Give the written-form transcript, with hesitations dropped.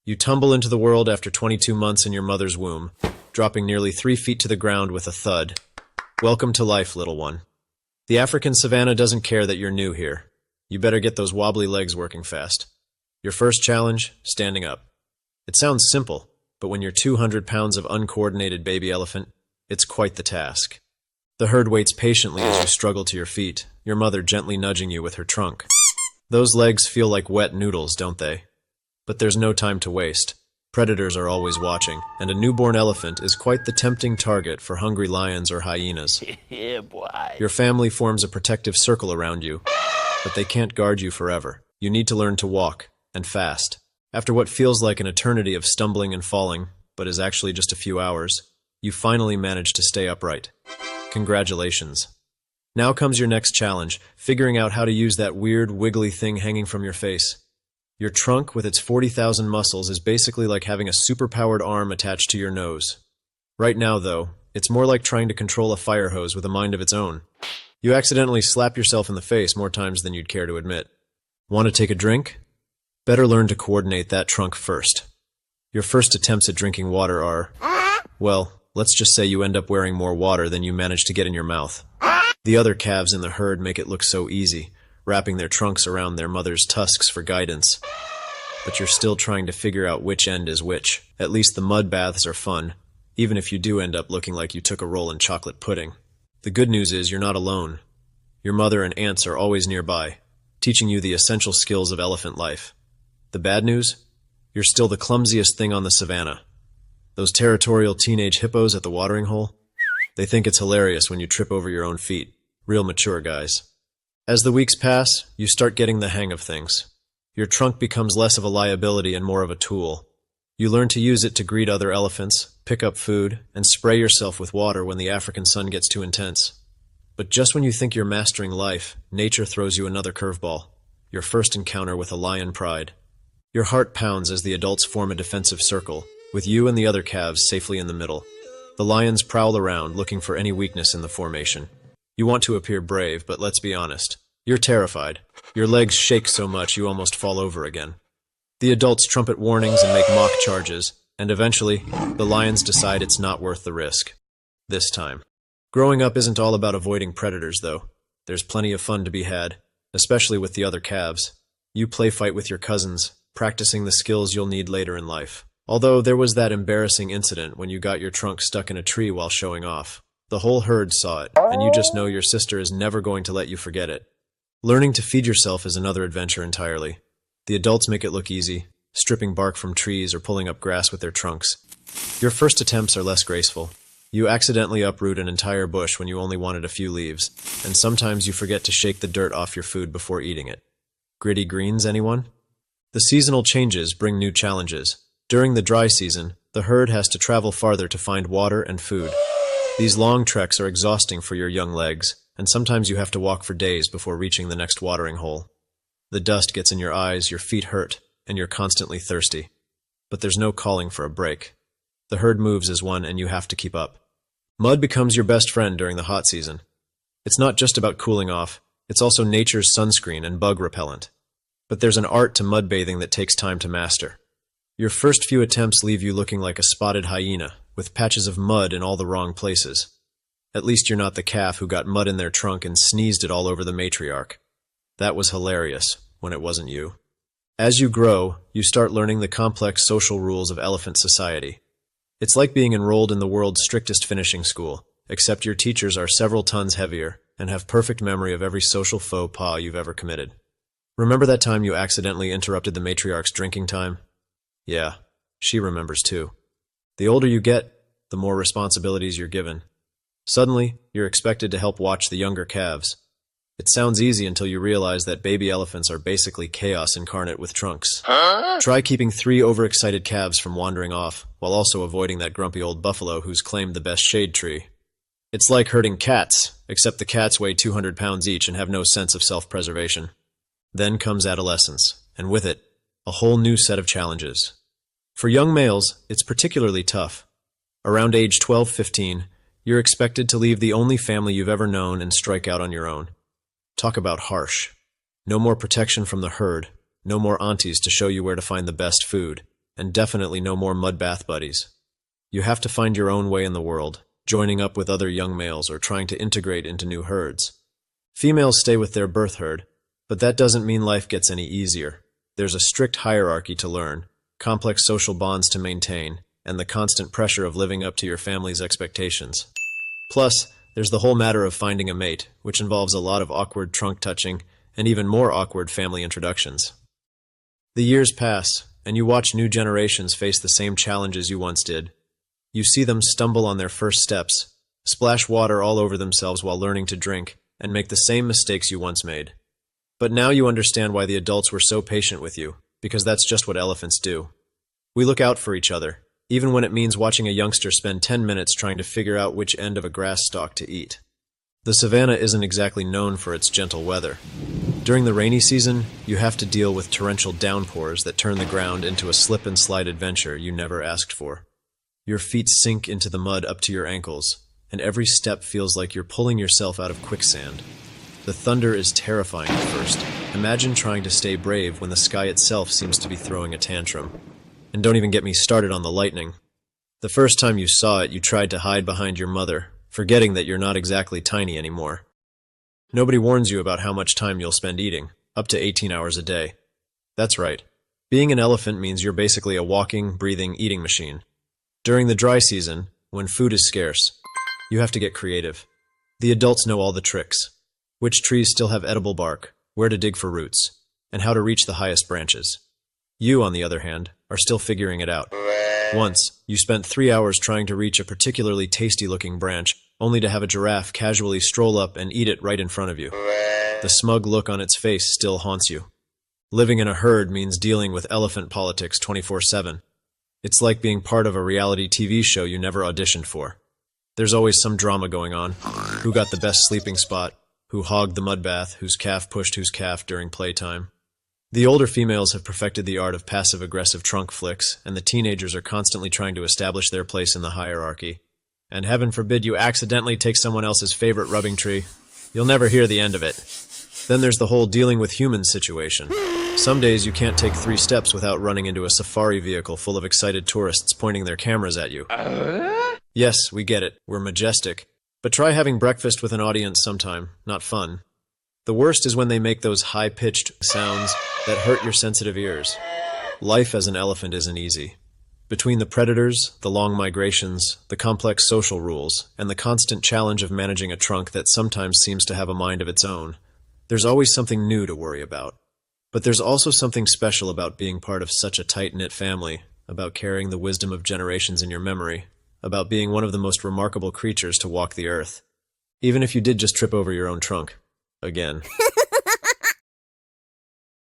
You tumble into the world after 22 months in your mother's womb, dropping nearly 3 feet to the ground with a thud. Welcome to life, little one. The African savanna doesn't care that you're new here. You better get those wobbly legs working fast. Your first challenge, standing up. It sounds simple, but when you're 200 pounds of uncoordinated baby elephant, it's quite the task. The herd waits patiently as you struggle to your feet, your mother gently nudging you with her trunk. Those legs feel like wet noodles, don't they? But there's no time to waste. Predators are always watching, and a newborn elephant is quite the tempting target for hungry lions or hyenas. Yeah, boy. Your family forms a protective circle around you, but they can't guard you forever. You need to learn to walk, and fast. After what feels like an eternity of stumbling and falling, but is actually just a few hours, you finally manage to stay upright. Congratulations. Now comes your next challenge, figuring out how to use that weird, wiggly thing hanging from your face. Your trunk, with its 40,000 muscles, is basically like having a superpowered arm attached to your nose. Right now, though, it's more like trying to control a fire hose with a mind of its own. You accidentally slap yourself in the face more times than you'd care to admit. Want to take a drink? Better learn to coordinate that trunk first. Your first attempts at drinking water are, well, let's just say you end up wearing more water than you manage to get in your mouth. The other calves in the herd make it look so easy, wrapping their trunks around their mother's tusks for guidance. But you're still trying to figure out which end is which. At least the mud baths are fun, even if you do end up looking like you took a roll in chocolate pudding. The good news is you're not alone. Your mother and aunts are always nearby, teaching you the essential skills of elephant life. The bad news? You're still the clumsiest thing on the savannah. Those territorial teenage hippos at the watering hole? They think it's hilarious when you trip over your own feet. Real mature guys. As the weeks pass, you start getting the hang of things. Your trunk becomes less of a liability and more of a tool. You learn to use it to greet other elephants, pick up food, and spray yourself with water when the African sun gets too intense. But just when you think you're mastering life, nature throws you another curveball. Your first encounter with a lion pride. Your heart pounds as the adults form a defensive circle, with you and the other calves safely in the middle. The lions prowl around, looking for any weakness in the formation. You want to appear brave, but let's be honest. You're terrified. Your legs shake so much you almost fall over again. The adults trumpet warnings and make mock charges, and eventually, the lions decide it's not worth the risk. This time. Growing up isn't all about avoiding predators, though. There's plenty of fun to be had, especially with the other calves. You play fight with your cousins, practicing the skills you'll need later in life. Although there was that embarrassing incident when you got your trunk stuck in a tree while showing off. The whole herd saw it, and you just know your sister is never going to let you forget it. Learning to feed yourself is another adventure entirely. The adults make it look easy, stripping bark from trees or pulling up grass with their trunks. Your first attempts are less graceful. You accidentally uproot an entire bush when you only wanted a few leaves, and sometimes you forget to shake the dirt off your food before eating it. Gritty greens, anyone? The seasonal changes bring new challenges. During the dry season, the herd has to travel farther to find water and food. These long treks are exhausting for your young legs, and sometimes you have to walk for days before reaching the next watering hole. The dust gets in your eyes, your feet hurt, and you're constantly thirsty. But there's no calling for a break. The herd moves as one, and you have to keep up. Mud becomes your best friend during the hot season. It's not just about cooling off, it's also nature's sunscreen and bug repellent. But there's an art to mud bathing that takes time to master. Your first few attempts leave you looking like a spotted hyena, with patches of mud in all the wrong places. At least you're not the calf who got mud in their trunk and sneezed it all over the matriarch. That was hilarious, when it wasn't you. As you grow, you start learning the complex social rules of elephant society. It's like being enrolled in the world's strictest finishing school, except your teachers are several tons heavier and have perfect memory of every social faux pas you've ever committed. Remember that time you accidentally interrupted the matriarch's drinking time? Yeah, she remembers too. The older you get, the more responsibilities you're given. Suddenly, you're expected to help watch the younger calves. It sounds easy until you realize that baby elephants are basically chaos incarnate with trunks. Try keeping 3 overexcited calves from wandering off, while also avoiding that grumpy old buffalo who's claimed the best shade tree. It's like herding cats, except the cats weigh 200 pounds each and have no sense of self-preservation. Then comes adolescence, and with it, a whole new set of challenges. For young males, it's particularly tough. Around age 12-15, you're expected to leave the only family you've ever known and strike out on your own. Talk about harsh. No more protection from the herd, no more aunties to show you where to find the best food, and definitely no more mud bath buddies. You have to find your own way in the world, joining up with other young males or trying to integrate into new herds. Females stay with their birth herd, but that doesn't mean life gets any easier. There's a strict hierarchy to learn, complex social bonds to maintain, and the constant pressure of living up to your family's expectations. Plus, there's the whole matter of finding a mate, which involves a lot of awkward trunk touching and even more awkward family introductions. The years pass, and you watch new generations face the same challenges you once did. You see them stumble on their first steps, splash water all over themselves while learning to drink, and make the same mistakes you once made. But now you understand why the adults were so patient with you, because that's just what elephants do. We look out for each other, even when it means watching a youngster spend 10 minutes trying to figure out which end of a grass stalk to eat. The savanna isn't exactly known for its gentle weather. During the rainy season, you have to deal with torrential downpours that turn the ground into a slip-and-slide adventure you never asked for. Your feet sink into the mud up to your ankles, and every step feels like you're pulling yourself out of quicksand. The thunder is terrifying at first. Imagine trying to stay brave when the sky itself seems to be throwing a tantrum. And don't even get me started on the lightning. The first time you saw it, you tried to hide behind your mother, forgetting that you're not exactly tiny anymore. Nobody warns you about how much time you'll spend eating, up to 18 hours a day. That's right. Being an elephant means you're basically a walking, breathing, eating machine. During the dry season, when food is scarce, you have to get creative. The adults know all the tricks. Which trees still have edible bark, where to dig for roots, and how to reach the highest branches. You, on the other hand, are still figuring it out. Once, you spent 3 hours trying to reach a particularly tasty-looking branch, only to have a giraffe casually stroll up and eat it right in front of you. The smug look on its face still haunts you. Living in a herd means dealing with elephant politics 24/7. It's like being part of a reality TV show you never auditioned for. There's always some drama going on. Who got the best sleeping spot? Who hogged the mud bath? Whose calf pushed whose calf during playtime? The older females have perfected the art of passive-aggressive trunk flicks, and the teenagers are constantly trying to establish their place in the hierarchy. And heaven forbid you accidentally take someone else's favorite rubbing tree. You'll never hear the end of it. Then there's the whole dealing with humans situation. Some days you can't take 3 steps without running into a safari vehicle full of excited tourists pointing their cameras at you. Yes, we get it. We're majestic. But try having breakfast with an audience sometime. Not fun. The worst is when they make those high-pitched sounds that hurt your sensitive ears. Life as an elephant isn't easy. Between the predators, the long migrations, the complex social rules, and the constant challenge of managing a trunk that sometimes seems to have a mind of its own, there's always something new to worry about. But there's also something special about being part of such a tight-knit family, about carrying the wisdom of generations in your memory, about being one of the most remarkable creatures to walk the earth. Even if you did just trip over your own trunk. Again.